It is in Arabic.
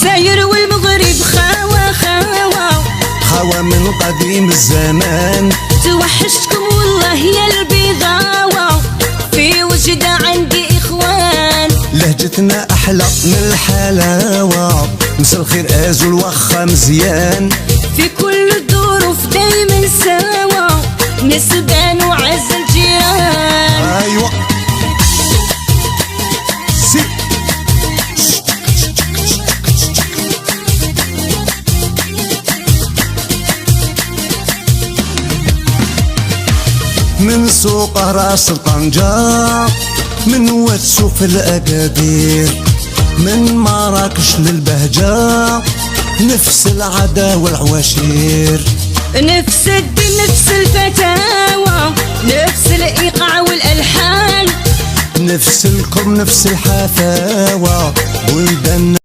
جزائر والمغرب خاوة خاوة خاوة من قديم الزمان. توحشتكم والله يا البغاوة، في وجدة عندي إخوان. لهجتنا أحلى من الحلاوة، مسا الخير أزول وخا مزيان. في كل الظروف دايما سوا، نسبان وعز الجيران. أيوة سي من سوق راس طنجة، من واتسو في الأكادير، من مراكش للبهجة، نفس العدا والعواشير. نفس الدين نفس الفتاوى، نفس الإيقاع والألحان، نفس الكرم نفس الحفاوة، بلدان